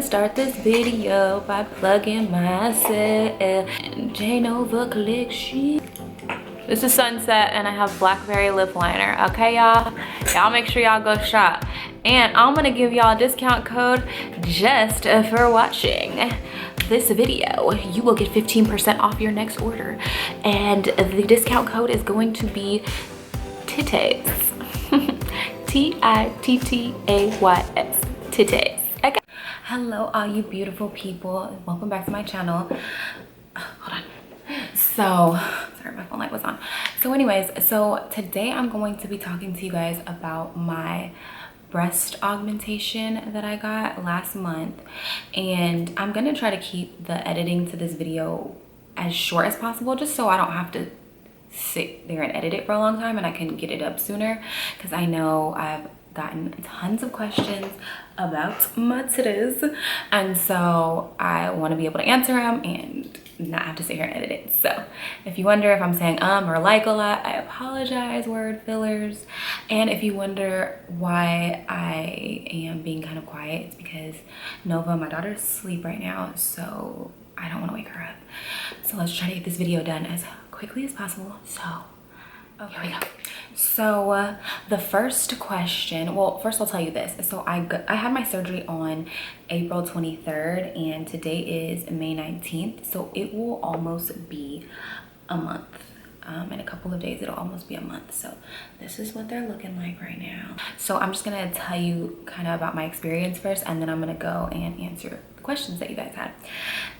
start this video by plugging myself in Nova collection. This is sunset and I have blackberry lip liner. Okay, y'all? Y'all make sure y'all go shop. And I'm gonna give y'all a discount code just for watching this video. You will get 15% off your next order. And the discount code is going to be titties. T-I-T-T-A-Y-S. Titties. Okay. Hello, all you beautiful people. Welcome back to my channel. Hold on. So, sorry, my phone light was on. So anyways, today I'm going to be talking to you guys about my breast augmentation that I got last month. And I'm gonna try to keep the editing to this video as short as possible, just so I don't have to sit there and edit it for a long time and I can get it up sooner, because I know I've gotten tons of questions about my titties, and so I want to be able to answer them and not have to sit here and edit it. So if you wonder if I'm saying or like a lot, I apologize, word fillers. And if you wonder why I am being kind of quiet, it's because Nova, my daughter's asleep right now, so I don't want to wake her up. So let's try to get this video done as quickly as possible. So here we go. So the first question, well, first I'll tell you this. So I had my surgery on April 23rd and today is May 19th. So it will almost be a month. In a couple of days, it'll almost be a month. So this is what they're looking like right now. So I'm just gonna tell you kind of about my experience first, and then I'm gonna go and answer the questions that you guys had.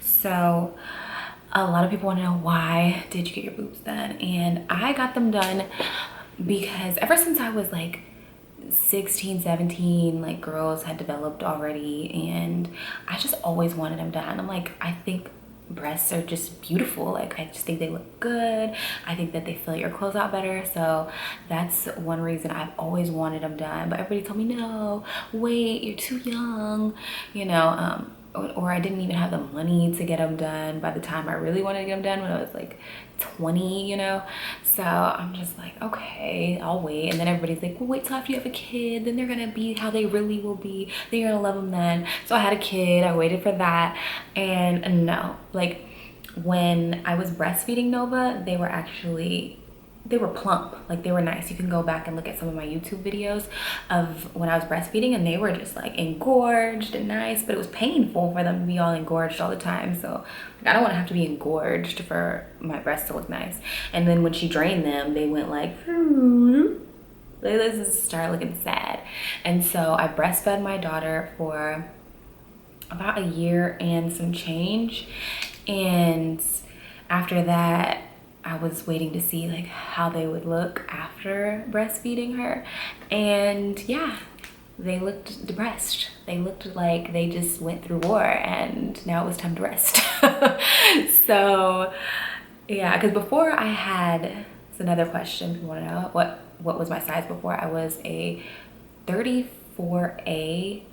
So a lot of people want to know, why did you get your boobs done? And I got them done because ever since I was like 16, 17, like girls had developed already, and I just always wanted them done. I'm like, I think breasts are just beautiful. Like, I just think they look good. I think that they fill your clothes out better. So that's one reason I've always wanted them done. But everybody told me, no, wait, you're too young, you know, or I didn't even have the money to get them done by the time I really wanted to get them done, when I was like 20, you know. So I'm just like, okay, I'll wait. And then everybody's like, well, wait till after you have a kid, then they're gonna be how they really will be, then you're gonna love them then. So I had a kid, I waited for that, and no, like when I was breastfeeding Nova, they were plump, like they were nice. You can go back and look at some of my YouTube videos of when I was breastfeeding, and they were just like engorged and nice, but it was painful for them to be all engorged all the time. So like, I don't want to have to be engorged for my breasts to look nice. And then when she drained them, they went like, they just started looking sad. And so I breastfed my daughter for about a year and some change. And after that, I was waiting to see like how they would look after breastfeeding her, and yeah, they looked depressed. They looked like they just went through war and now it was time to rest. So yeah, because before I had, it's another question, you want to know what was my size before. I was a 34A,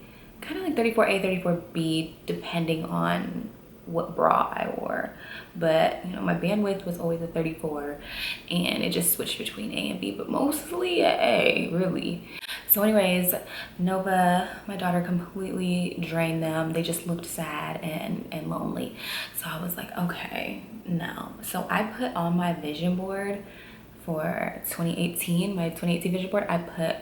kind of like 34A, 34B, depending on what bra I wore. But you know, my bandwidth was always a 34 and it just switched between A and B, but mostly A, really. So anyways, Nova, my daughter, completely drained them. They just looked sad and lonely. So I was like, okay, no. So I put on my vision board for 2018, my 2018 vision board, I put,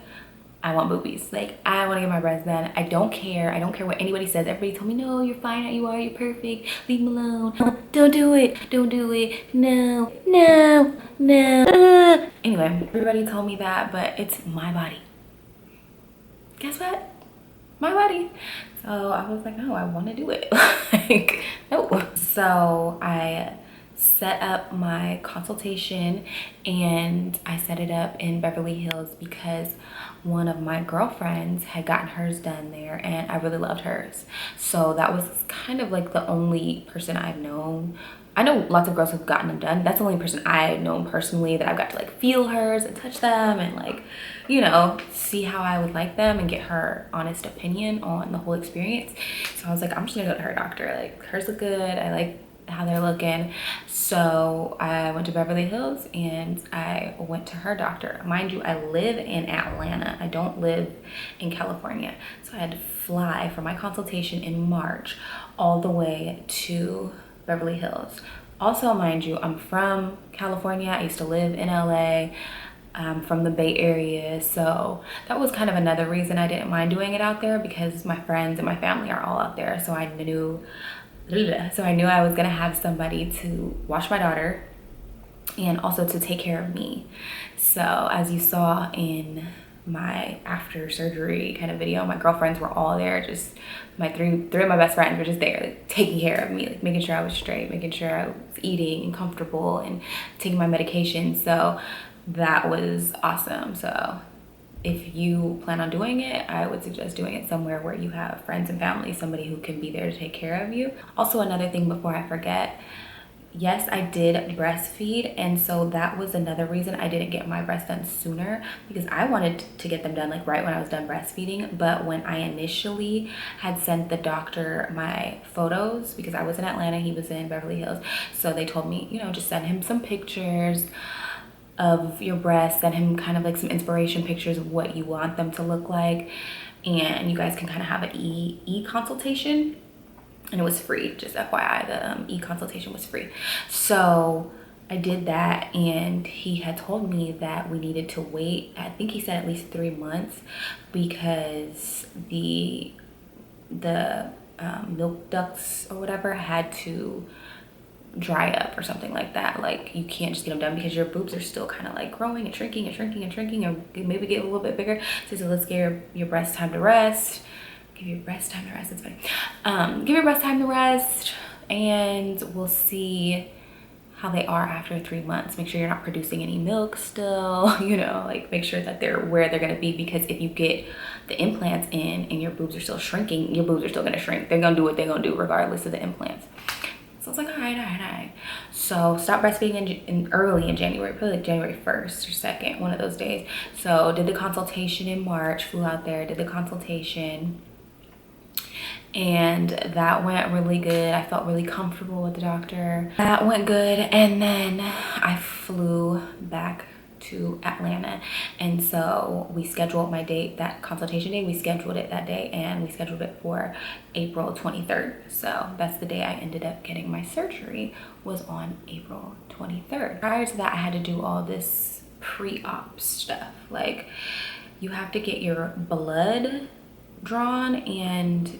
I want boobies. Like, I want to get my breasts done. I don't care what anybody says. Everybody told me, no, you're fine how you are, you're perfect, leave me alone, don't do it, no, anyway, everybody told me that, but it's my body. Guess what? My body. So I was like, no, I want to do it. Like, no. So I set up my consultation, and I set it up in Beverly Hills because one of my girlfriends had gotten hers done there and I really loved hers. So that was kind of like the only person I've known. I know lots of girls who've gotten them done. That's the only person I've known personally that I've got to like feel hers and touch them and like, you know, see how I would like them and get her honest opinion on the whole experience. So I was like, I'm just gonna go to her doctor. Like, hers look good. I like how they're looking. So I went to Beverly Hills and I went to her doctor. Mind you, I live in Atlanta. I don't live in California. So I had to fly for my consultation in March all the way to Beverly Hills. Also, mind you, I'm from California. I used to live in LA. I'm from the Bay Area, so that was kind of another reason I didn't mind doing it out there, because my friends and my family are all out there. So I knew I was gonna have somebody to watch my daughter and also to take care of me. So as you saw in my after surgery kind of video, my girlfriends were all there. Just my three of my best friends were just there, like, taking care of me, like making sure I was straight, making sure I was eating and comfortable and taking my medication. So that was awesome. So if you plan on doing it, I would suggest doing it somewhere where you have friends and family, somebody who can be there to take care of you. Also, another thing before I forget, yes, I did breastfeed, and so that was another reason I didn't get my breasts done sooner, because I wanted to get them done like right when I was done breastfeeding. But when I initially had sent the doctor my photos, because I was in Atlanta, he was in Beverly Hills, so they told me, you know, just send him some pictures of your breasts, send him kind of like some inspiration pictures of what you want them to look like, and you guys can kind of have an e-consultation. And it was free, just FYI, the e-consultation was free. So I did that, and he had told me that we needed to wait, I think he said at least 3 months, because the milk ducts or whatever had to dry up or something like that. Like, you can't just get them done because your boobs are still kind of like growing and shrinking and shrinking and shrinking, or maybe get a little bit bigger. So let's give your breast time to rest. Give your breast time to rest, it's funny. Give your breast time to rest, and we'll see how they are after 3 months. Make sure you're not producing any milk still, you know, like make sure that they're where they're gonna be, because if you get the implants in and your boobs are still shrinking, your boobs are still gonna shrink. They're gonna do what they're gonna do regardless of the implants. So I was like, all right. So stop breastfeeding early in January, probably like January 1st or 2nd, one of those days. So did the consultation in March, flew out there, did the consultation, and that went really good. I felt really comfortable with the doctor. That went good, and then I flew back to Atlanta, and so we scheduled my date, that consultation day, we scheduled it that day, and we scheduled it for April 23rd. So that's the day I ended up getting my surgery, was on April 23rd. Prior to that, I had to do all this pre-op stuff. Like, you have to get your blood drawn and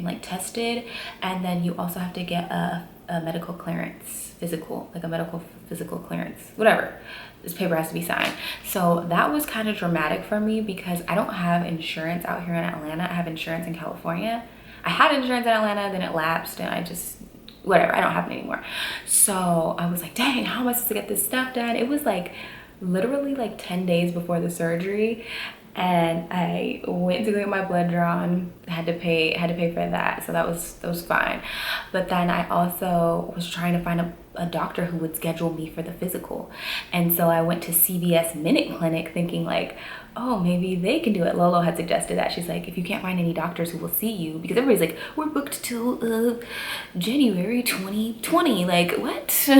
like tested, and then you also have to get a medical clearance physical, like a medical physical clearance, whatever. This paper has to be signed. So that was kind of dramatic for me, because I don't have insurance out here in Atlanta. I have insurance in California. I had insurance in Atlanta, then it lapsed, and I just, whatever, I don't have it anymore. So I was like, dang, how am I supposed to get this stuff done? It was like literally like 10 days before the surgery, and I went to get my blood drawn. Had to pay for that, so that was fine. But then I also was trying to find a doctor who would schedule me for the physical, and so I went to CVS Minute Clinic thinking like, oh, maybe they can do it. Lolo had suggested that. She's like, if you can't find any doctors who will see you, because everybody's like, we're booked till January 2020, like what? So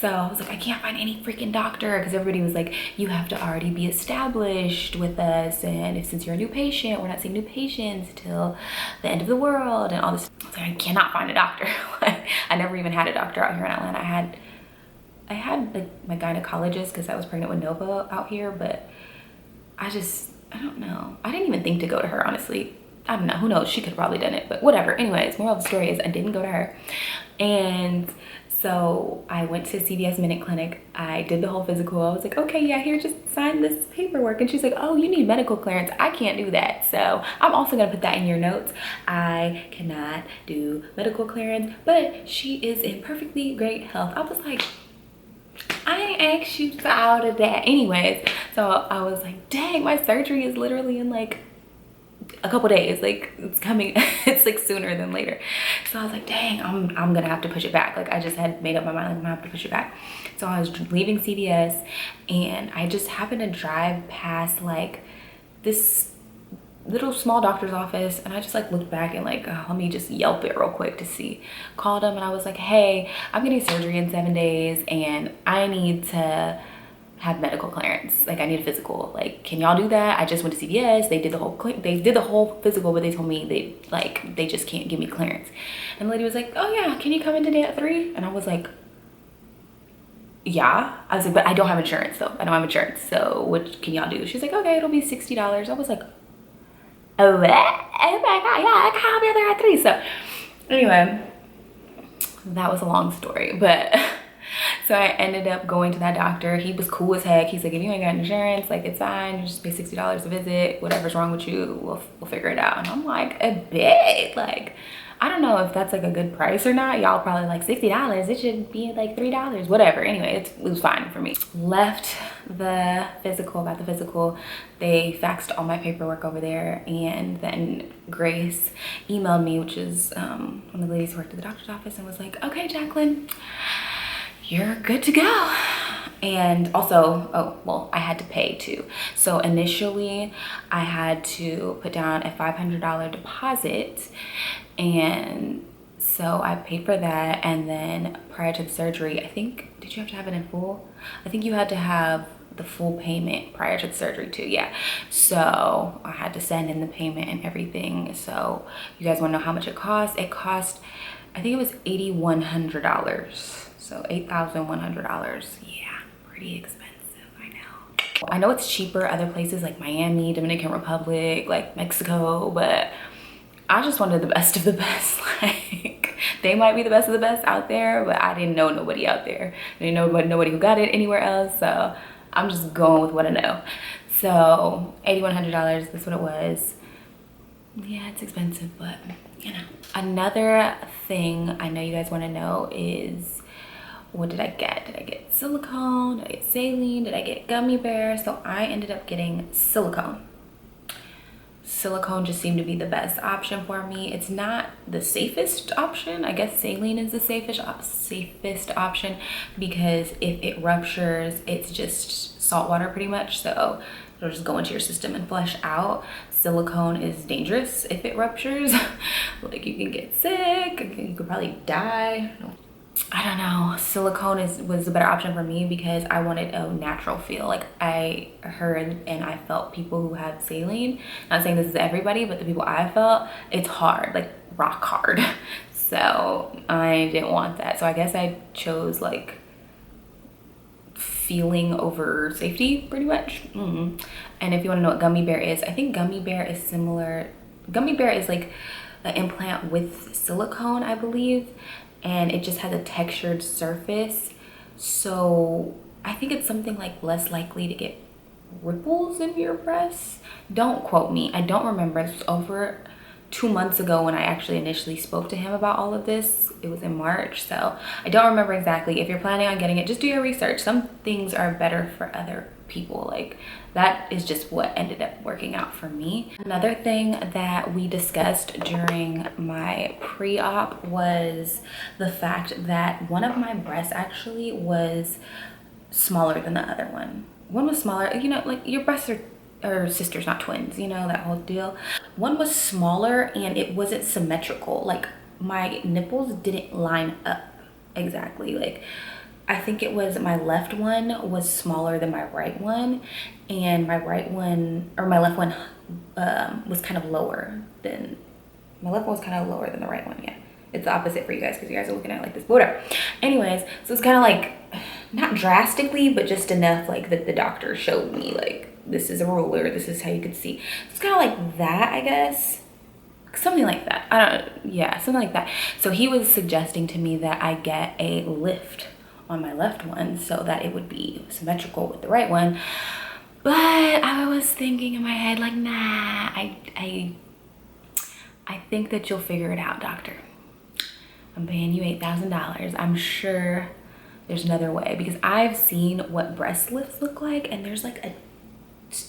I was like, I can't find any freaking doctor, because everybody was like, you have to already be established with us, and since you're a new patient, we're not seeing new patients till the end of the world and all this. I was like, I cannot find a doctor. I never even had a doctor out here in Atlanta. I had like my gynecologist, because I was pregnant with Nova out here, but I don't know. I didn't even think to go to her, honestly. I don't know, who knows, she could have probably done it, but whatever. Anyways, moral of the story is I didn't go to her. And so I went to CVS Minute Clinic. I did the whole physical. I was like, okay, yeah, here, just sign this paperwork. And she's like, oh, you need medical clearance. I can't do that. So I'm also gonna put that in your notes. I cannot do medical clearance, but she is in perfectly great health. I was like, I ain't asked you for all of that. Anyways, so I was like, dang, my surgery is literally in like a couple days. Like, it's coming, it's like sooner than later. So I was like, dang, I'm gonna have to push it back. Like, I just had made up my mind, like, I'm gonna have to push it back. So I was leaving CVS, and I just happened to drive past like this little small doctor's office, and I just like looked back and like, let me just Yelp it real quick to see. Called him and I was like, hey, I'm getting surgery in 7 days and I need to have medical clearance. Like I need a physical. Like, can y'all do that? I just went to CVS. They did the whole physical, but they told me they just can't give me clearance. And the lady was like, oh yeah, can you come in today at 3? And I was like, yeah. I was like, but I don't have insurance though. I don't have insurance. So what can y'all do? She's like, okay, it'll be $60. I was like, oh what? Oh my God, yeah, I can be there at 3. So anyway, that was a long story, but so I ended up going to that doctor. He was cool as heck. He's like, if you ain't got insurance, like it's fine. You just pay $60 a visit. Whatever's wrong with you, we'll figure it out. And I'm like, a bit, like, I don't know if that's like a good price or not. Y'all probably like $60. It should be like $3, whatever. Anyway, it was fine for me. Left the physical, got the physical. They faxed all my paperwork over there. And then Grace emailed me, which is one of the ladies who worked at the doctor's office, and was like, okay, Jacqueline, you're good to go. And also, oh, well, I had to pay too. So initially I had to put down a $500 deposit. And so I paid for that. And then prior to the surgery, I think, did you have to have it in full? I think you had to have the full payment prior to the surgery too. Yeah. So I had to send in the payment and everything. So you guys want to know how much it cost? It cost, I think it was $8,100. So $8,100. Yeah, pretty expensive, I know. I know it's cheaper other places like Miami, Dominican Republic, like Mexico, but I just wanted the best of the best. Like, they might be the best of the best out there, but I didn't know nobody out there. I didn't know nobody who got it anywhere else, so I'm just going with what I know. So $8,100, that's what it was. Yeah, it's expensive, but you know. Another thing I know you guys want to know is, what did I get? Did I get silicone? Did I get saline? Did I get gummy bears? So I ended up getting silicone. Silicone just seemed to be the best option for me. It's not the safest option. I guess saline is the safest option, because if it ruptures, it's just salt water pretty much. So it'll just go into your system and flush out. Silicone is dangerous if it ruptures. Like, you can get sick, you could probably die. I don't know. Silicone was a better option for me because I wanted a natural feel. Like, I heard and I felt people who had saline, not saying this is everybody, but the people I felt, it's hard, like rock hard. So I didn't want that. So I guess I chose like feeling over safety pretty much. And if you want to know what gummy bear is, I think gummy bear is similar. Gummy bear is like an implant with silicone, I believe. And it just has a textured surface, so I think it's something like less likely to get ripples in your breasts. Don't quote me, I don't remember. It was over 2 months ago when I actually initially spoke to him about all of this. It was in March, so I don't remember exactly. If you're planning on getting it, just do your research. Some things are better for other people. Like, that is just what ended up working out for me. Another thing that we discussed during my pre-op was the fact that one of my breasts actually was smaller than the other one. One was smaller, you know, like your breasts are sisters, not twins, you know, that whole deal. One was smaller and it wasn't symmetrical. Like, my nipples didn't line up exactly. Like, I think it was my left one was smaller than my right one, and my right one, or my left one was kind of lower than, my left one was kind of lower than the right one. Yeah, it's the opposite for you guys because you guys are looking at it like this, but whatever. Anyways, so it's kind of like, not drastically, but just enough like that the doctor showed me, like, this is a ruler, this is how you could see. It's kind of like that, I guess. Something like that. I don't know. Yeah, something like that. So he was suggesting to me that I get a lift on my left one so that it would be symmetrical with the right one. But I was thinking in my head, like, nah, I think that you'll figure it out, doctor. I'm paying you $8,000. I'm sure there's another way, because I've seen what breast lifts look like, and there's like a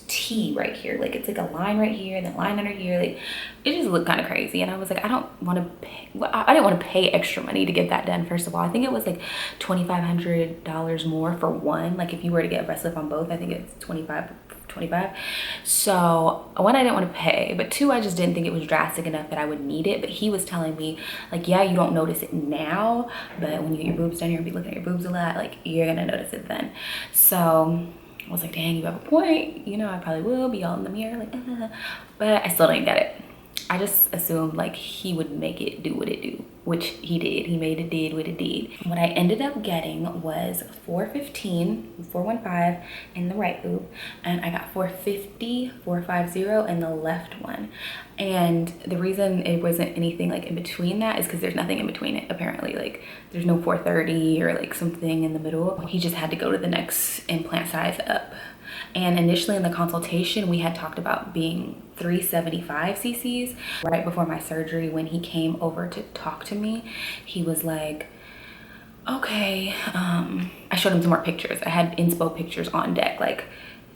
T right here, like it's like a line right here and then line under here. Like, it just looked kind of crazy, and I was like, I don't want to pay, well, I didn't want to pay extra money to get that done. First of all, I think it was like $2,500 more for one. Like, if you were to get a breast lift on both, I think it's $2,500 25. So one, I didn't want to pay, but two, I just didn't think it was drastic enough that I would need it. But he was telling me like, yeah, you don't notice it now, but when you get your boobs done, you're gonna be looking at your boobs a lot, like you're gonna notice it then. So I was like, dang, you have a point, you know, I probably will be all in the mirror like but I still didn't get it. I just assumed like he would make it do what it do, which he did. He made it did what it did. What I ended up getting was 415 in the right boob, and I got 450 in the left one. And the reason it wasn't anything like in between that is because there's nothing in between it apparently. Like there's no 430 or like something in the middle. He just had to go to the next implant size up. And initially in the consultation, we had talked about being 375 cc's. Right before my surgery, when he came over to talk to me, he was like, okay, I showed him some more pictures. I had inspo pictures on deck, like,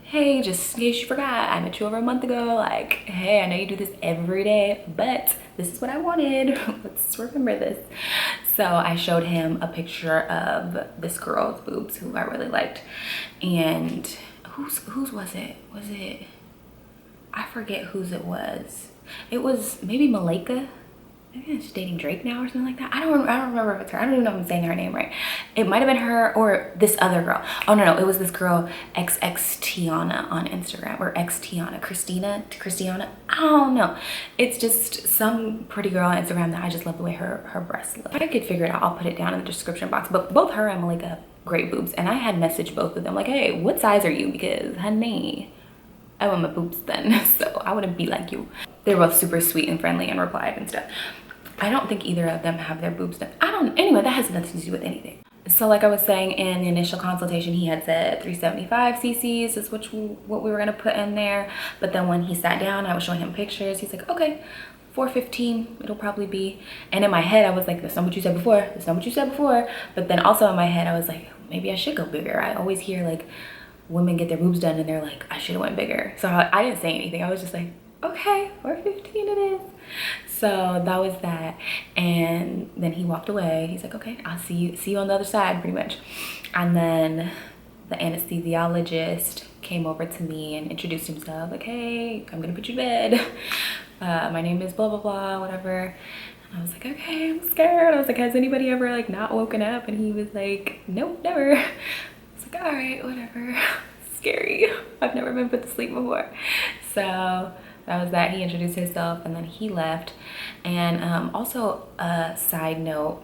hey, just in case you forgot, I met you over a month ago. Like, hey, I know you do this every day, but this is what I wanted. Let's remember this. So I showed him a picture of this girl's boobs who I really liked. And whose was it? Was it, I forget whose it was. It was maybe Malika. Maybe she's dating Drake now or something like that. I don't remember if it's her. I don't even know if I'm saying her name right. It might have been her or this other girl. Oh no, it was this girl XXTiana on Instagram, or XTiana, Christiana. I don't know. It's just some pretty girl on Instagram that I just love the way her breasts look. If I could figure it out, I'll put it down in the description box. But both her and Malika have great boobs, and I had messaged both of them like, hey, what size are you? Because honey, I want my boobs then, so I wouldn't be like you. They're both super sweet and friendly and replied and stuff. I don't think either of them have their boobs done. Anyway, that has nothing to do with anything. So like I was saying, in the initial consultation, he had said 375 cc's is what we were gonna put in there. But then when he sat down, I was showing him pictures. He's like, okay, 415 it'll probably be. And in my head, I was like, that's not what you said before. That's not what you said before. But then also in my head, I was like, maybe I should go bigger. I always hear like women get their boobs done and they're like, I should have went bigger. So I didn't say anything. I was just like, okay, 415 it is. So that was that. And then he walked away. He's like, okay, I'll see you on the other side, pretty much. And then the anesthesiologist came over to me and introduced himself, like, hey, I'm gonna put you to bed. My name is blah blah blah, whatever. And I was like, okay, I'm scared. I was like, has anybody ever like not woken up? And he was like, nope, never. I was like, all right, whatever. Scary. I've never been put to sleep before. So that was that. He introduced himself and then he left. And also a side note,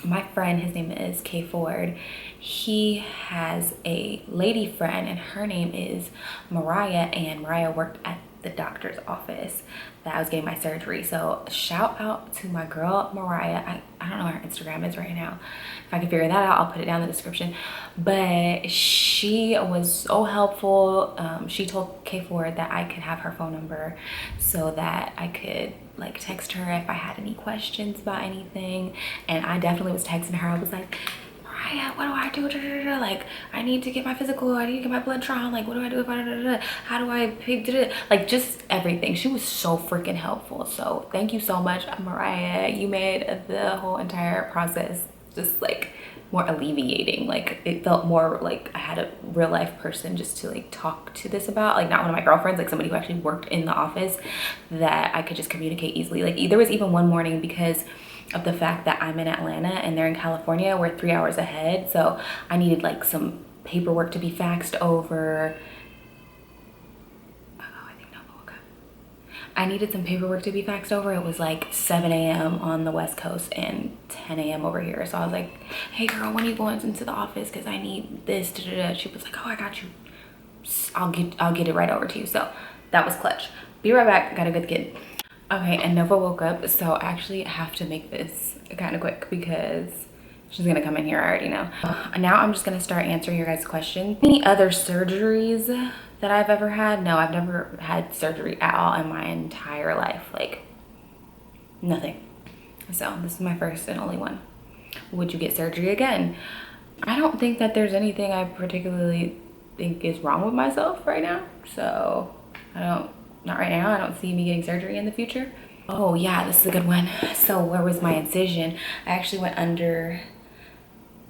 my friend, his name is K Ford, he has a lady friend and her name is Mariah, and Mariah worked at the doctor's office that I was getting my surgery. So shout out to my girl Mariah. I don't know what her Instagram is right now. If I can figure that out, I'll put it down in the description. But she was so helpful. She told K Ford that I could have her phone number so that I could like text her if I had any questions about anything. And I definitely was texting her. I was like, Mariah, what do I do? Like, I need to get my physical, I need to get my blood drawn. Like, what do I do if I how do I pay? Like, just everything. She was so freaking helpful. So thank you so much, Mariah. You made the whole entire process just like more alleviating. Like, it felt more like I had a real life person just to like talk to this about, like not one of my girlfriends, like somebody who actually worked in the office that I could just communicate easily. Like there was even one morning, because of the fact that I'm in Atlanta and they're in California, we're 3 hours ahead, so I needed like some paperwork to be faxed over. I needed some paperwork to be faxed over. It was like 7 a.m. on the West Coast and 10 a.m. over here. So I was like, hey girl, when are you going into the office? Because I need this. She was like, oh, I got you. I'll get it right over to you. So that was clutch. Be right back. Got a good kid. Okay, and Nova woke up. So I actually have to make this kind of quick because she's gonna come in here, I already know. Now I'm just gonna start answering your guys' questions. Any other surgeries that I've ever had? No, I've never had surgery at all in my entire life. Like, nothing. So this is my first and only one. Would you get surgery again? I don't think that there's anything I particularly think is wrong with myself right now. So not right now. I don't see me getting surgery in the future. Oh yeah, this is a good one. So where was my incision? I actually went under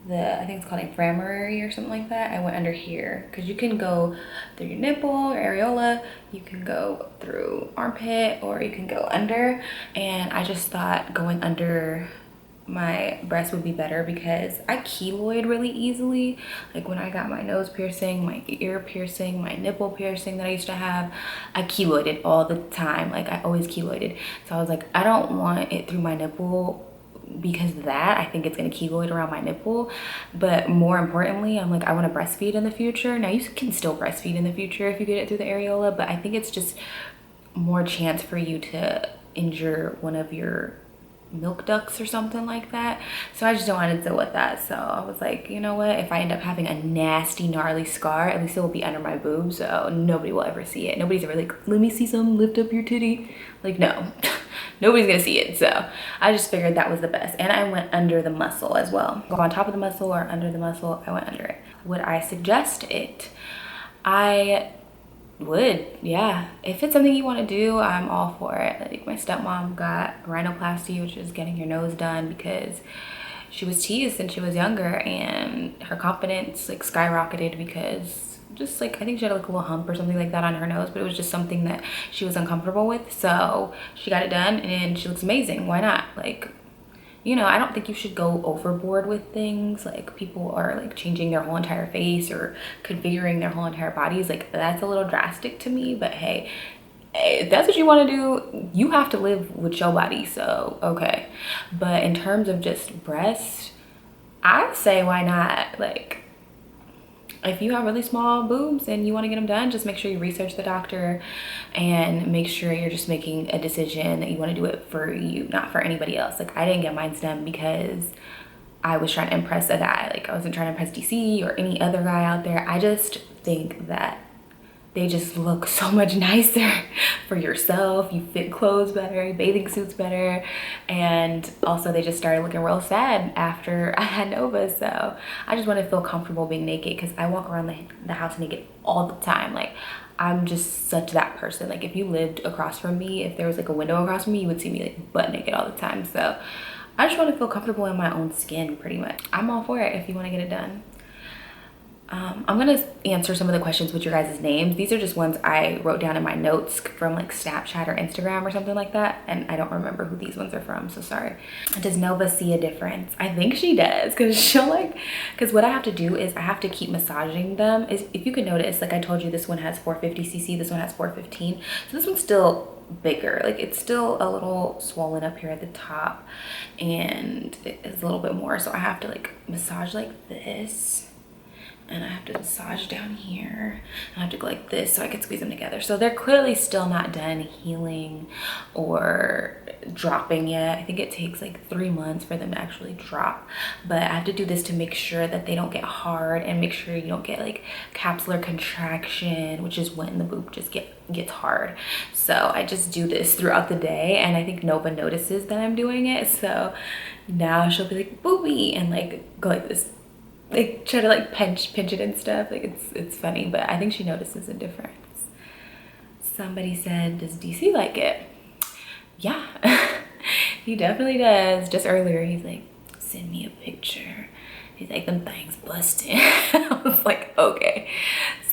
I think it's called infirmary or something like that. I went under here because you can go through your nipple or areola, you can go through armpit, or you can go under. And I just thought going under my breast would be better because I keloid really easily. Like when I got my nose piercing, my ear piercing, my nipple piercing that I used to have, I keloided all the time. Like I always keloided. So I was like, I don't want it through my nipple because of that. I think it's gonna keloid around my nipple. But more importantly, I'm like, I want to breastfeed in the future. Now you can still breastfeed in the future if you get it through the areola, but I think it's just more chance for you to injure one of your milk ducts or something like that. So I just don't want to deal with that. So I was like, you know what, if I end up having a nasty gnarly scar, at least it will be under my boob, so nobody will ever see it. Nobody's ever like, let me see some, lift up your titty. Like, no. Nobody's gonna see it. So I just figured that was the best. And I went under the muscle as well. Go on top of the muscle or under the muscle, I went under it. Would I suggest it? I would, yeah. If it's something you want to do, I'm all for it. Like my stepmom got rhinoplasty, which is getting your nose done because she was teased when she was younger, and her confidence like skyrocketed because just like I think she had like a little hump or something like that on her nose, but it was just something that she was uncomfortable with. So she got it done and she looks amazing. Why not? Like, you know, I don't think you should go overboard with things. Like people are like changing their whole entire face or configuring their whole entire bodies. Like that's a little drastic to me, but hey, if that's what you want to do, you have to live with your body. So, okay. But in terms of just breast, I say why not? Like if you have really small boobs and you want to get them done, just make sure you research the doctor and make sure you're just making a decision that you want to do it for you, not for anybody else. Like I didn't get mine done because I was trying to impress a guy. Like I wasn't trying to impress DC or any other guy out there. I just think that they just look so much nicer for yourself. You fit clothes better, bathing suits better. And also they just started looking real sad after I had Nova. So I just want to feel comfortable being naked because I walk around the house naked all the time. Like I'm just such that person. Like if you lived across from me, if there was like a window across from me, you would see me like butt naked all the time. So I just want to feel comfortable in my own skin pretty much. I'm all for it if you want to get it done. I'm gonna answer some of the questions with your guys' names. These are just ones I wrote down in my notes from like Snapchat or Instagram or something like that, and I don't remember who these ones are from, so sorry. Does Nova see a difference? I think she does, because what I have to do is I have to keep massaging them. If you can notice, like I told you, this one has 450cc, this one has 415, so this one's still bigger. Like it's still a little swollen up here at the top, and it is a little bit more, so I have to like massage like this. And I have to massage down here. I have to go like this so I can squeeze them together. So they're clearly still not done healing or dropping yet. I think it takes like 3 months for them to actually drop. But I have to do this to make sure that they don't get hard and make sure you don't get like capsular contraction, which is when the boob just gets hard. So I just do this throughout the day, and I think Nova notices that I'm doing it. So now she'll be like, booby, and like go like this. Like try to like pinch it and stuff. Like it's funny, but I think she notices a difference. Somebody said, does DC like it? Yeah, he definitely does. Just earlier he's like, send me a picture. He's like, them things busting. I was like, okay.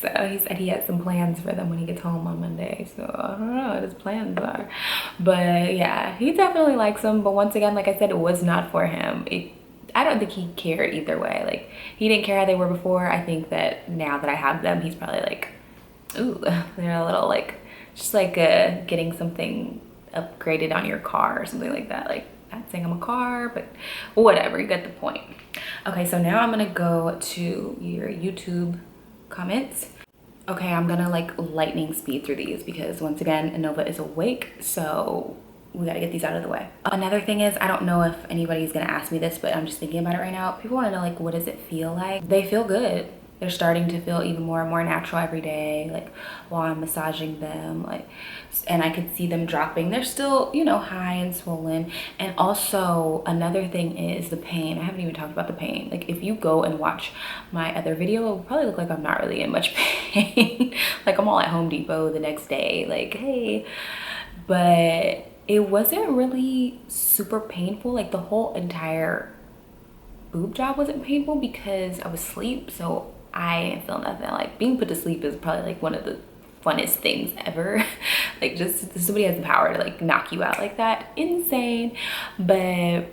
So he said he has some plans for them when he gets home on Monday. So I don't know what his plans are, but yeah, he definitely likes them. But once again, like I said, it was not for him. I don't think he cared either way. Like he didn't care how they were before. I think that now that I have them, he's probably like, ooh, they're a little like, just like getting something upgraded on your car or something like that. Like not saying I'm a car, but whatever, you get the point. Okay, so now I'm gonna go to your YouTube comments. Okay, I'm gonna like lightning speed through these because once again, Nova is awake, so we gotta get these out of the way. Another thing is, I don't know if anybody's gonna ask me this, but I'm just thinking about it right now. People wanna know like, what does it feel like? They feel good. They're starting to feel even more and more natural every day, like while I'm massaging them, like, and I could see them dropping. They're still, you know, high and swollen. And also another thing is the pain. I haven't even talked about the pain. Like if you go and watch my other video, it will probably look like I'm not really in much pain. Like I'm all at Home Depot the next day, like, hey, but it wasn't really super painful. Like the whole entire boob job wasn't painful because I was asleep, so I didn't feel nothing. Like being put to sleep is probably like one of the funnest things ever. Like just somebody has the power to like knock you out like that. Insane. But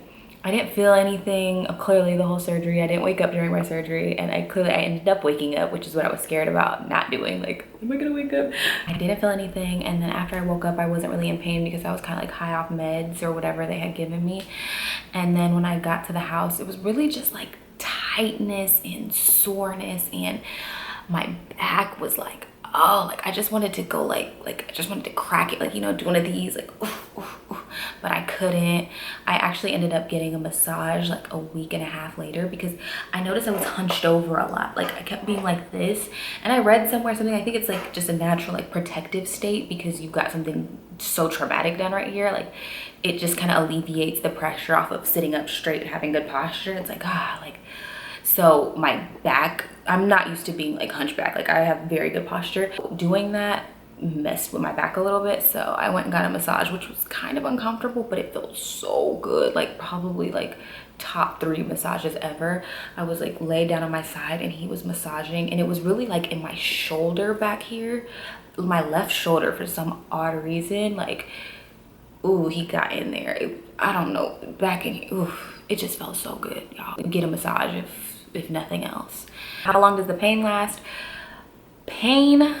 I didn't feel anything clearly the whole surgery. I didn't wake up during my surgery, and I ended up waking up, which is what I was scared about not doing. Like, am I gonna wake up? I didn't feel anything, and then after I woke up, I wasn't really in pain because I was kind of like high off meds or whatever they had given me. And then when I got to the house, it was really just like tightness and soreness, and my back was like, oh, like I just wanted to go like I just wanted to crack it, like, you know, do one of these, like, oof, oof, oof. But I couldn't. I actually ended up getting a massage like a week and a half later because I noticed I was hunched over a lot. Like I kept being like this, and I read somewhere something, I think it's like just a natural like protective state because you've got something so traumatic done right here. Like it just kind of alleviates the pressure off of sitting up straight and having good posture. It's like, like, so my back, I'm not used to being like hunchback. Like I have very good posture. Doing that messed with my back a little bit, so I went and got a massage, which was kind of uncomfortable, but it felt so good. Like probably like top 3 massages ever. I was like laid down on my side and he was massaging, and it was really like in my shoulder back here, my left shoulder, for some odd reason. Like, ooh, he got in there. I don't know, back in here. Ooh, it just felt so good, y'all. Get a massage if nothing else. How long does the pain last? Pain,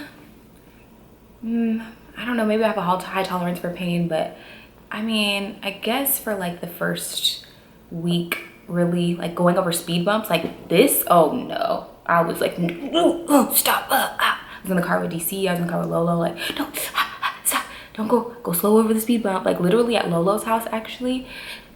I don't know, maybe I have a high tolerance for pain, but I mean, I guess for like the first week, really, like going over speed bumps like this, oh no. I was like, no, stop. I was in the car with DC, I was in the car with Lolo, like, no, stop, don't go slow over the speed bump. Like literally at Lolo's house, actually,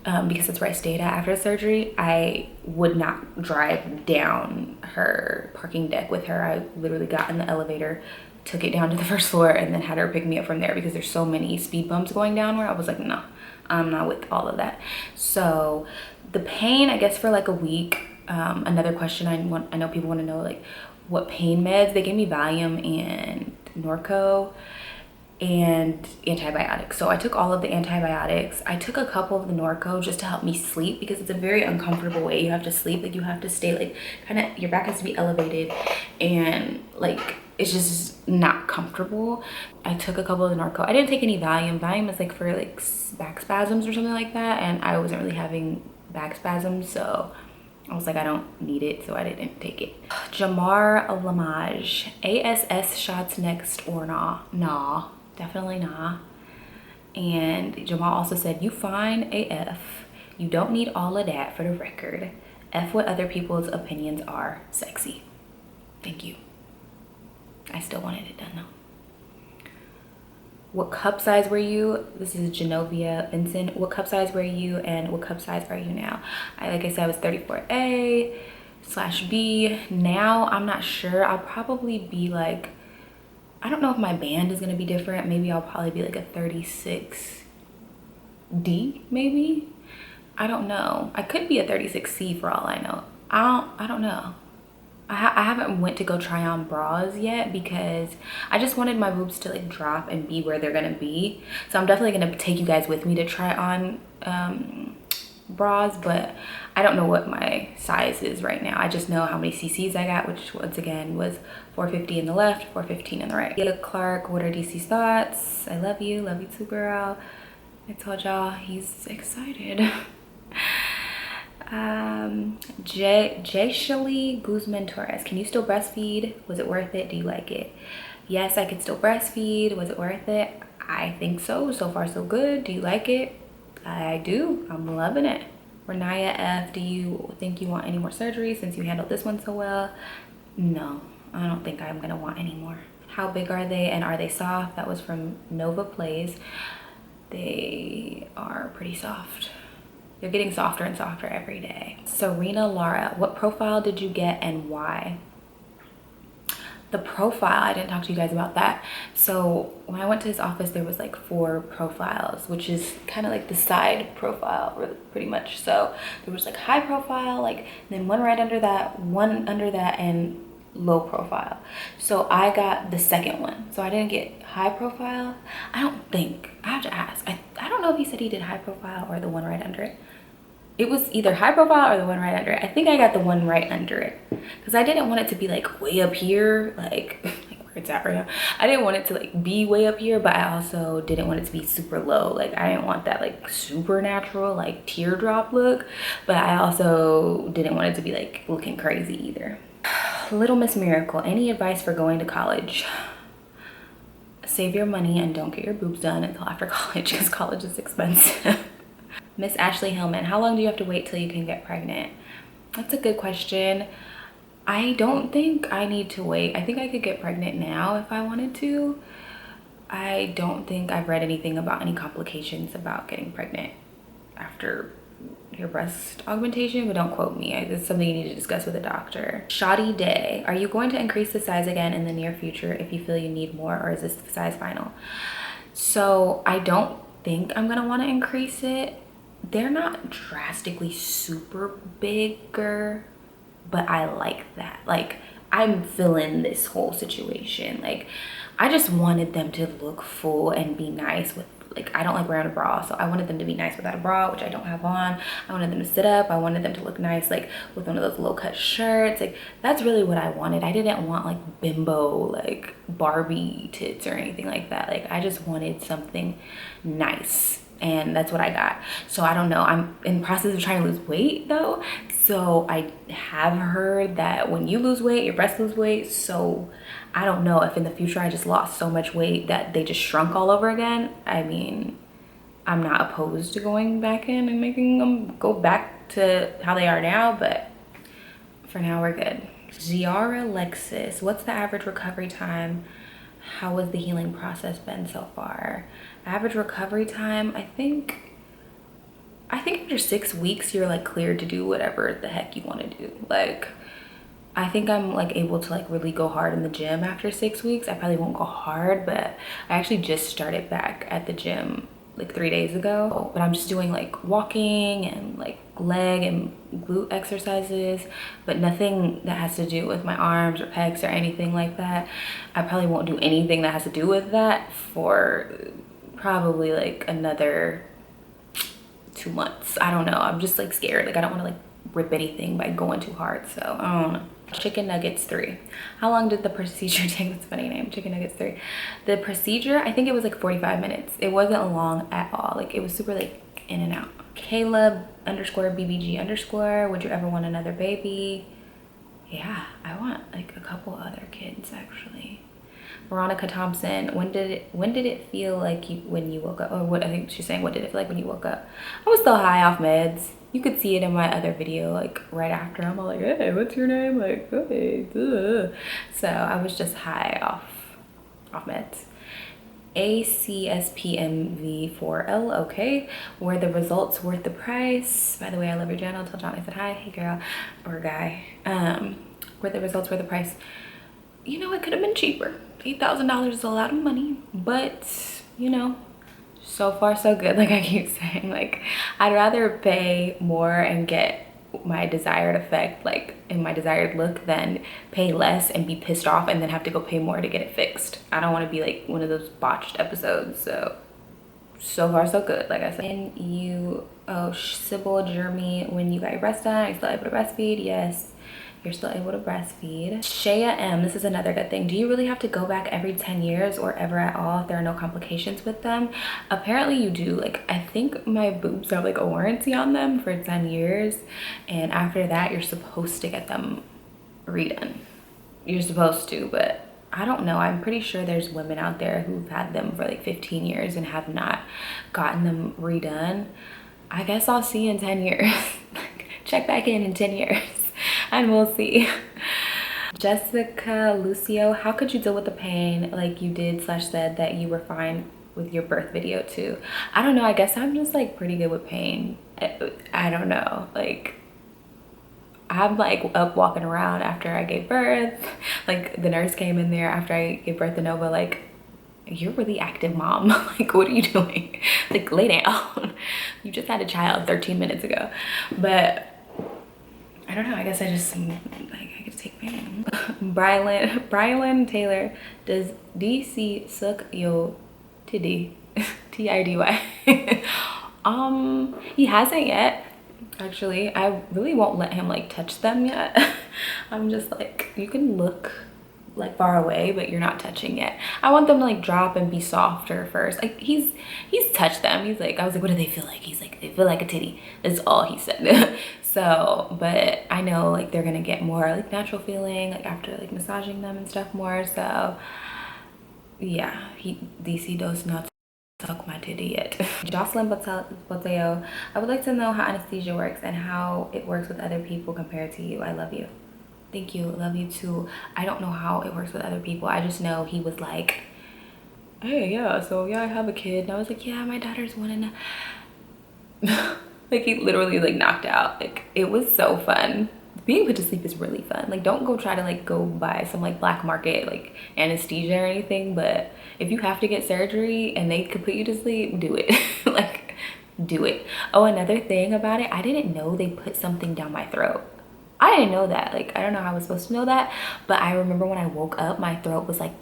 because that's where I stayed at after the surgery, I would not drive down her parking deck with her. I literally got in the elevator, took it down to the first floor, and then had her pick me up from there because there's so many speed bumps going down where I was like, no, I'm not with all of that. So the pain, I guess for like a week. Another question I know people want to know, like what pain meds. They gave me Valium and Norco and antibiotics. So I took all of the antibiotics. I took a couple of the Norco just to help me sleep because it's a very uncomfortable way you have to sleep. Like you have to stay like kind of, your back has to be elevated, and like it's just not comfortable. I took a couple of the Norco. I didn't take any Valium. Valium is like for like back spasms or something like that, and I wasn't really having back spasms, so I was like, I don't need it, so I didn't take it. Jamar Lamage, ASS shots next or nah? Nah, definitely nah. And Jamal also said, you fine AF. You don't need all of that for the record. F what other people's opinions are. Sexy. Thank you. I still wanted it done though. What cup size were you? This is Genovia Vincent. What cup size were you and what cup size are you now? Like I said, I was 34A/B. Now I'm not sure. I'll probably be like, I don't know if my band is gonna be different. Maybe I'll probably be like a 36D maybe. I don't know. I could be a 36C for all I know. I don't know. I haven't went to go try on bras yet because I just wanted my boobs to like drop and be where they're gonna be. So I'm definitely gonna take you guys with me to try on bras, but I don't know what my size is right now. I just know how many cc's I got, which once again was 450 in the left, 415 in the right. Leah Clark, what are DC's thoughts? I love you too, girl. I told y'all he's excited. Jayshali Guzman Torres, can you still breastfeed? Was it worth it? Do you like it? Yes, I could still breastfeed. Was it worth it? I think so. So far so good. Do you like it? I do. I'm loving it. Renaya F, do you think you want any more surgery since you handled this one so well? No, I don't think I'm gonna want any more. How big are they and are they soft? That was from Nova Plays. They are pretty soft. They're getting softer and softer every day. Serena Lara, what profile did you get and why? The profile, I didn't talk to you guys about that. So when I went to his office, there was like 4 profiles, which is kind of like the side profile, pretty much. So there was like high profile, like then one right under that, one under that, and low profile. So I got the second one. So I didn't get high profile. I don't think, I have to ask. I don't know if he said he did high profile or the one right under it. it was either high profile or the one right under it. I think I got the one right under it because I didn't want it to be like way up here, like where it's at right now. I didn't want it to like be way up here, but I also didn't want it to be super low. Like I didn't want that like supernatural like teardrop look, but I also didn't want it to be like looking crazy either. Little Miss Miracle, any advice for going to college? Save your money and don't get your boobs done until after college because college is expensive. Miss Ashley Hillman, how long do you have to wait till you can get pregnant? That's a good question. I don't think I need to wait. I think I could get pregnant now if I wanted to. I don't think I've read anything about any complications about getting pregnant after your breast augmentation, but don't quote me. It's something you need to discuss with a doctor. Shoddy Day, are you going to increase the size again in the near future if you feel you need more, or is this size final? So I don't think I'm gonna want to increase it. They're not drastically super bigger, but I like that. Like I'm feeling this whole situation. Like I just wanted them to look full and be nice with, like, I don't like wearing a bra, so I wanted them to be nice without a bra, which I don't have on. I wanted them to sit up. I wanted them to look nice like with one of those low cut shirts. Like that's really what I wanted. I didn't want like bimbo like Barbie tits or anything like that. Like I just wanted something nice, and that's what I got. So I don't know, I'm in the process of trying to lose weight though, so I have heard that when you lose weight, your breasts lose weight. So I don't know if in the future I just lost so much weight that they just shrunk all over again. I mean, I'm not opposed to going back in and making them go back to how they are now, but for now we're good. Ziara Lexus, what's the average recovery time? How has the healing process been so far? Average recovery time, I think after 6 weeks you're like cleared to do whatever the heck you want to do. Like I think I'm like able to like really go hard in the gym after 6 weeks. I probably won't go hard, but I actually just started back at the gym like 3 days ago, but I'm just doing like walking and like leg and glute exercises, but nothing that has to do with my arms or pecs or anything like that. I probably won't do anything that has to do with that for probably like another 2 months. I don't know, I'm just like scared. Like I don't want to like rip anything by going too hard, so I don't know. Chicken Nuggets 3, how long did the procedure take? That's a funny name, Chicken Nuggets 3. The procedure, I think it was like 45 minutes. It wasn't long at all. Like it was super like in and out. Caleb _BBG_, would you ever want another baby? Yeah, I want like a couple other kids actually. Veronica Thompson, when did it feel like when you woke up? Or what, I think she's saying, what did it feel like when you woke up? I was still high off meds. You could see it in my other video, like right after. I'm all like, hey, what's your name? Like, hey, so I was just high off meds. ACSPMV4L, okay. Were the results worth the price? By the way, I love your channel. Tell John I said hi. Hey girl or guy. Were the results worth the price? You know, it could have been cheaper. $8,000 is a lot of money, but you know, so far so good. Like I keep saying, like I'd rather pay more and get my desired effect, like in my desired look, than pay less and be pissed off and then have to go pay more to get it fixed. I don't want to be like one of those botched episodes. So far so good. Like I said. And you, oh, Sybil Jeremy, when you got your breast done, are you still able to breastfeed? Yes, you're still able to breastfeed. Shaya M, this is another good thing. Do you really have to go back every 10 years or ever at all if there are no complications with them? Apparently you do. Like I think my boobs have like a warranty on them for 10 years, and after that you're supposed to get them redone. You're supposed to, but I don't know. I'm pretty sure there's women out there who've had them for like 15 years and have not gotten them redone. I guess I'll see in 10 years. Check back in 10 years. And we'll see. Jessica Lucio, how could you deal with the pain like you did / said that you were fine with your birth video too? I don't know, I guess I'm just like pretty good with pain. I don't know, like I'm like up walking around after I gave birth. Like the nurse came in there after I gave birth to Nova, like, you're really active, mom. Like what are you doing? Like lay down. You just had a child 13 minutes ago. But I don't know, I guess I just like I could take pain. Brylan Taylor, does DC suck yo tiddy? TIDY? He hasn't yet. actually. I really won't let him like touch them yet. I'm just like, you can look like far away, but you're not touching it. I want them to like drop and be softer first. Like he's touched them. He's like, I was like, what do they feel like? He's like, they feel like a titty. That's all he said. So, but I know like they're gonna get more like natural feeling like after like massaging them and stuff more. So yeah, DC does not suck my titty yet. Jocelyn Boteo, I would like to know how anesthesia works and how it works with other people compared to you. I love you. Thank you. Love you too. I don't know how it works with other people. I just know he was like, hey, yeah, so yeah, I have a kid. And I was like, yeah, my daughter's 1 and like he literally like knocked out. Like it was so fun. Being put to sleep is really fun. Like don't go try to like go buy some like black market like anesthesia or anything, but if you have to get surgery and they could put you to sleep, do it. Like do it. Oh, another thing about it, I didn't know they put something down my throat. I didn't know that. Like I don't know how I was supposed to know that, but I remember when I woke up my throat was like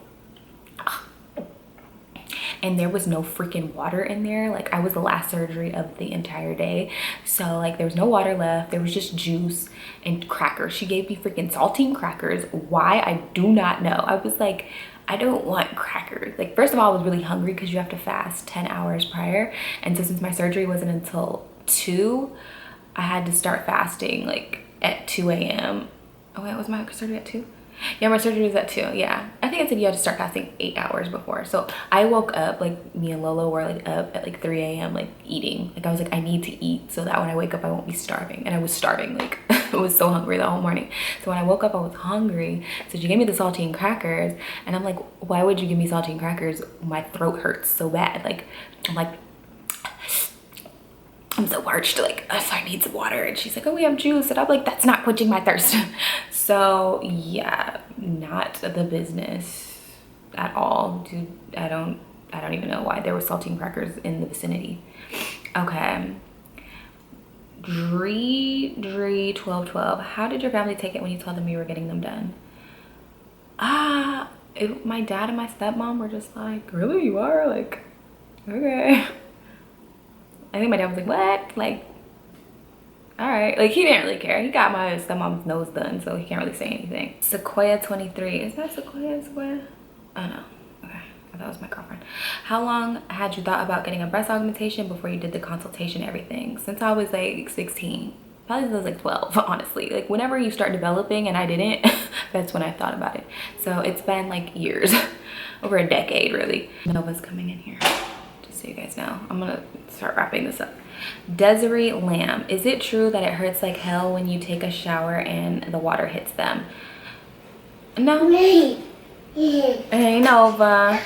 and there was no freaking water in there. Like I was the last surgery of the entire day, so like there was no water left. There was just juice and crackers. She gave me freaking saltine crackers. Why? I do not know. I was like, I don't want crackers. Like first of all, I was really hungry because you have to fast 10 hours prior, and so since my surgery wasn't until 2, I had to start fasting like at 2 a.m. Oh wait, was my surgery at 2? Yeah, my surgery was at 2. Yeah, I think I said you had to start fasting 8 hours before. So I woke up, like me and Lolo were like up at like 3 a.m. like eating. Like I was like, I need to eat so that when I wake up I won't be starving. And I was starving. Like I was so hungry the whole morning. So when I woke up I was hungry, so she gave me the saltine crackers, and I'm like, why would you give me saltine crackers? My throat hurts so bad. Like I'm like, I'm so parched, like, so I need some water. And she's like, oh, we have juice. And I'm like, that's not quenching my thirst. So yeah, not the business at all. Dude, I don't even know why there were saltine crackers in the vicinity. Okay. Dree 1212. How did your family take it when you told them you were getting them done? My dad and my stepmom were just like, really, you are? Like, okay. I think my dad was like, what? Like, all right. Like, he didn't really care. He got my stepmom's nose done, so he can't really say anything. Sequoia 23. Is that Sequoia? Oh, no. Okay. I thought it was my girlfriend. How long had you thought about getting a breast augmentation before you did the consultation and everything? Since I was like 16. Probably since I was like 12, honestly. Like, whenever you start developing and I didn't, that's when I thought about it. So it's been like years. Over a decade, really. Nova's coming in here. So you guys know, I'm gonna start wrapping this up. Desiree Lamb, is it true that it hurts like hell when you take a shower and the water hits them? No. Hey Nova.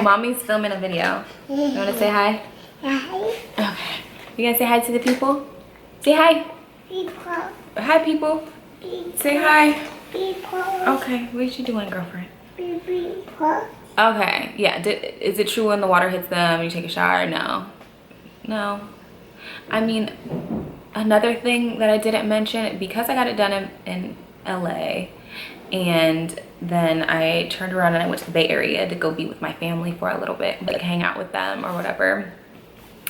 Mommy's filming a video. You wanna say hi? Hi. Okay. You gonna say hi to the people? Say hi. People. Hi people. People. Say hi. People. Okay, what are you doing, girlfriend? People. Okay, yeah. Is it true when the water hits them and you take a shower? No. I mean, another thing that I didn't mention, because I got it done in LA, and then I turned around and I went to the Bay Area to go be with my family for a little bit, like hang out with them or whatever.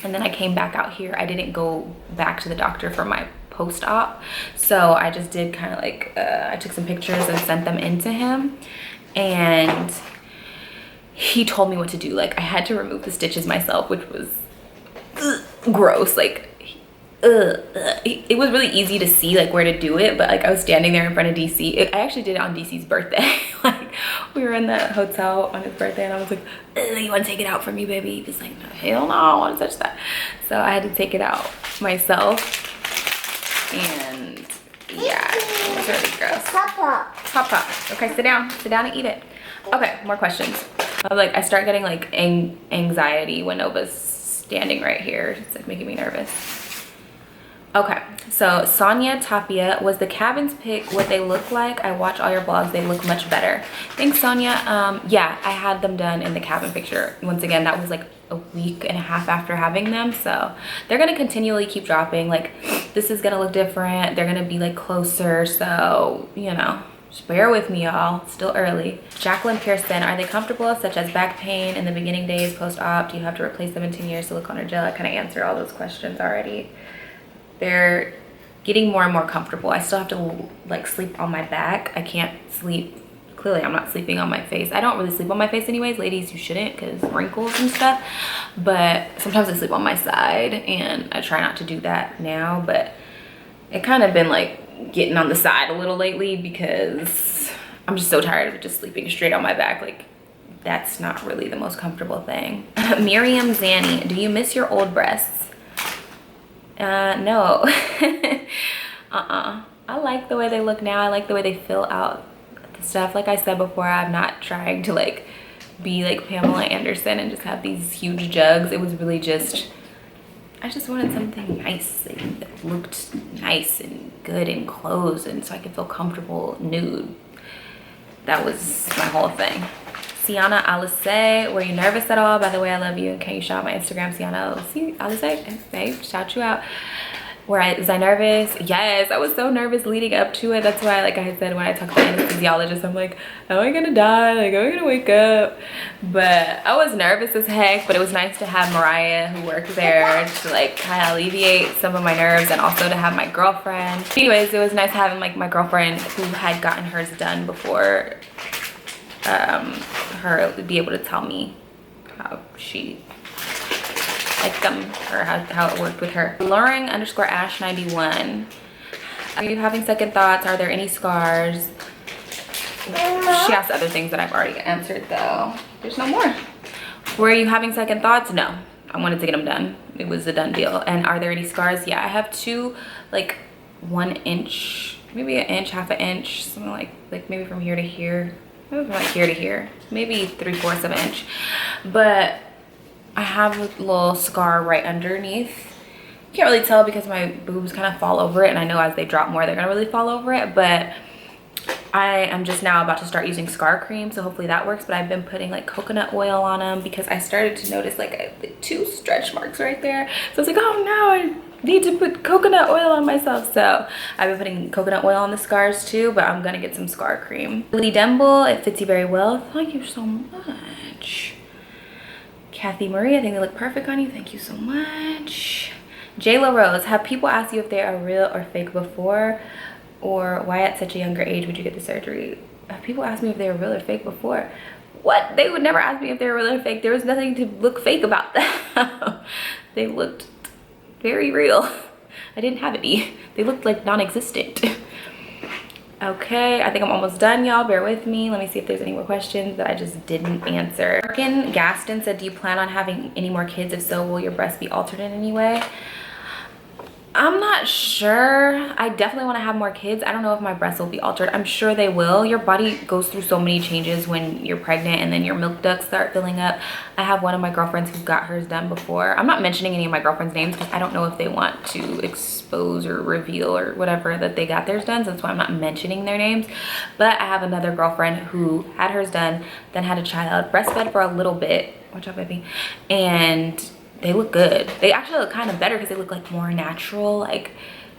And then I came back out here. I didn't go back to the doctor for my post-op. So I just did kind of like, I took some pictures and sent them in to him. And he told me what to do. Like I had to remove the stitches myself, which was gross. Like it was really easy to see like where to do it, but like I was standing there in front of DC. I actually did it on DC's birthday. Like we were in the hotel on his birthday and I was like, you want to take it out for me, baby? He was like, no, hell no, I don't want to touch that. So I had to take it out myself, and yeah, it was really gross. Papa. Okay, sit down and eat it. Okay, more questions. I start getting like anxiety when Nova's standing right here. It's like making me nervous. Okay, so Sonia Tapia, was the cabins pic what they look like? I watch all your blogs, they look much better. Thanks, Sonia. Yeah, I had them done in the cabin picture. Once again, that was like a week and a half after having them, so they're gonna continually keep dropping. Like this is gonna look different, they're gonna be like closer, so you know, just bear with me, y'all. Still early. Jacqueline Pearson, are they comfortable, such as back pain in the beginning days post-op? Do you have to replace them in 10 years, silicone or gel? I kind of answered all those questions already. they're getting more and more comfortable. I still have to like sleep on my back. I can't sleep, clearly I'm not sleeping on my face. I don't really sleep on my face anyways. Ladies, you shouldn't, because wrinkles and stuff. But sometimes I sleep on my side, and I try not to do that now, but it kind of been like getting on the side a little lately because I'm just so tired of just sleeping straight on my back. Like, that's not really the most comfortable thing. Miriam Zanny, do you miss your old breasts? No. I like the way they look now. I like the way they fill out the stuff. Like I said before, I'm not trying to like be like Pamela Anderson and just have these huge jugs. It was really just, I just wanted something nice, like, that looked nice and good in clothes, and so I could feel comfortable nude. That was my whole thing. Sienna Alice, were you nervous at all? By the way, I love you. Can you shout out my Instagram, Sienna Alice? Babe, shout you out. Was I nervous? Yes, I was so nervous leading up to it. That's why, like I said, when I talked to the anesthesiologist, I'm like, am I gonna die? Like, am I gonna wake up? But I was nervous as heck, but it was nice to have Mariah, who works there, to like kind of alleviate some of my nerves, and also to have my girlfriend. Anyways, it was nice having like my girlfriend who had gotten hers done before her would be able to tell me how she liked them, or how it worked with her. Luring_Ash91, are you having second thoughts? Are there any scars? She asked other things that I've already answered though. There's no more. Were you having second thoughts? No, I wanted to get them done. It was a done deal. And are there any scars? Yeah, I have two, like 1 inch, maybe an inch, half an inch, something like maybe from here to here. Maybe from like here to here, maybe 3/4 of an inch. But I have a little scar right underneath. Can't really tell because my boobs kind of fall over it, and I know as they drop more, they're gonna really fall over it. But I am just now about to start using scar cream, so hopefully that works. But I've been putting like coconut oil on them because I started to notice like 2 stretch marks right there. So I was like, oh no, I need to put coconut oil on myself. So I've been putting coconut oil on the scars too, but I'm gonna get some scar cream. Lily Demble, it fits you very well. Thank you so much. Kathy Marie, I think they look perfect on you. Thank you so much. Jayla Rose, have people asked you if they are real or fake before, or why at such a younger age would you get the surgery? Have people asked me if they were real or fake before? What? They would never ask me if they were real or fake. There was nothing to look fake about them. They looked very real. I didn't have any. They looked like non-existent. Okay, I think I'm almost done, y'all. Bear with me. Let me see if there's any more questions that I just didn't answer. Markin Gaston said, do you plan on having any more kids? If so, will your breast be altered in any way? I'm not sure. I definitely want to have more kids. I don't know if my breasts will be altered. I'm sure they will. Your body goes through so many changes when you're pregnant, and then your milk ducts start filling up. I have one of my girlfriends who got hers done before. I'm not mentioning any of my girlfriends' names because I don't know if they want to expose or reveal or whatever that they got theirs done. So that's why I'm not mentioning their names. But I have another girlfriend who had hers done, then had a child, breastfed for a little bit. Watch out, baby. And they look good. They actually look kind of better because they look like more natural. Like,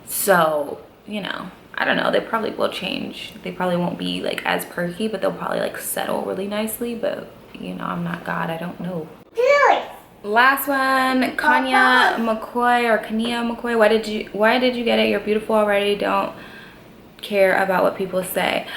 so, you know, I don't know. They probably will change. They probably won't be like as perky, but they'll probably like settle really nicely. But, you know, I'm not God. I don't know. Last one, Kanya McCoy or Kania McCoy. Why did you get it? You're beautiful already. Don't care about what people say.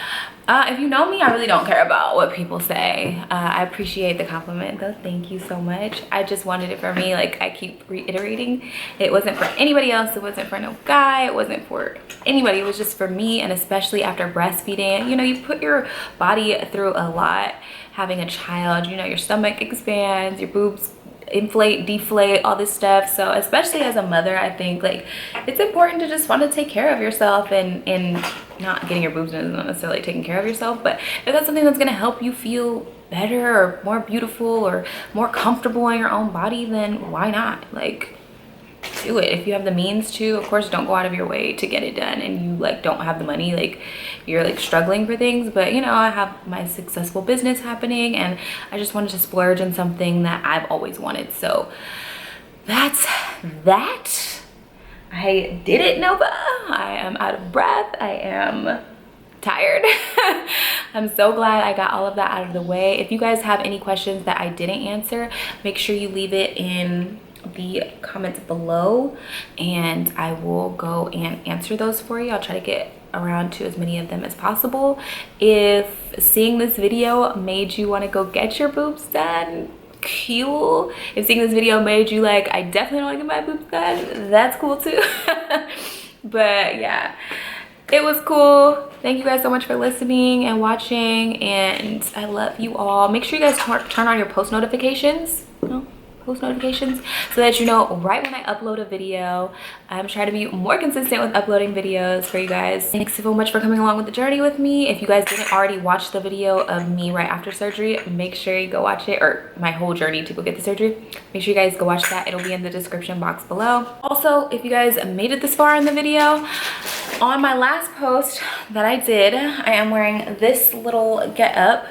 If you know me, I really don't care about what people say. I appreciate the compliment though. Thank you so much. I just wanted it for me. Like I keep reiterating, it wasn't for anybody else. It wasn't for no guy. It wasn't for anybody. It was just for me, and especially after breastfeeding. You know, you put your body through a lot having a child. You know, your stomach expands, your boobs inflate, deflate, all this stuff. So especially as a mother, I think like it's important to just want to take care of yourself, and not getting your boobs done is not necessarily taking care of yourself, but if that's something that's going to help you feel better or more beautiful or more comfortable in your own body, then why not? Like, do it. If you have the means to, of course, don't go out of your way to get it done, and you like don't have the money, like you're like struggling for things. But you know, I have my successful business happening, and I just wanted to splurge in something that I've always wanted. So that's that. I did it, Nova. I am out of breath. I am tired. I'm so glad I got all of that out of the way. If you guys have any questions that I didn't answer, make sure you leave it in the comments below and I will go and answer those for you. I'll try to get around to as many of them as possible. If seeing this video made you want to go get your boobs done, cool. If seeing this video made you like, I definitely want to get my boobs done, that's cool too. But yeah, it was cool. Thank you guys so much for listening and watching, and I love you all. Make sure you guys turn on your post notifications. So that you know right when I upload a video. I'm trying to be more consistent with uploading videos for you guys. Thanks so much for coming along with the journey with me. If you guys didn't already watch the video of me right after surgery, make sure you go watch it, or my whole journey to go get the surgery. Make sure you guys go watch that. It'll be in the description box below. Also, if you guys made it this far in the video, on my last post that I did, I am wearing this little get up.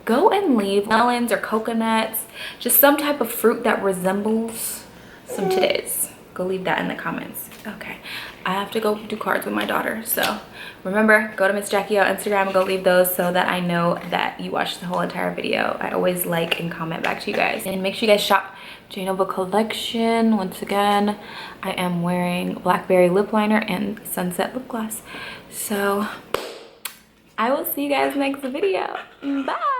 Go and leave melons or coconuts, just some type of fruit that resembles some titties. Go leave that in the comments. Okay, I have to go do cards with my daughter, so remember, go to MSJACKYOH Instagram and go leave those so that I know that you watched the whole entire video. I always like and comment back to you guys. And make sure you guys shop Jane collection. Once again, I am wearing blackberry lip liner and sunset lip gloss. So I will see you guys next video. Bye.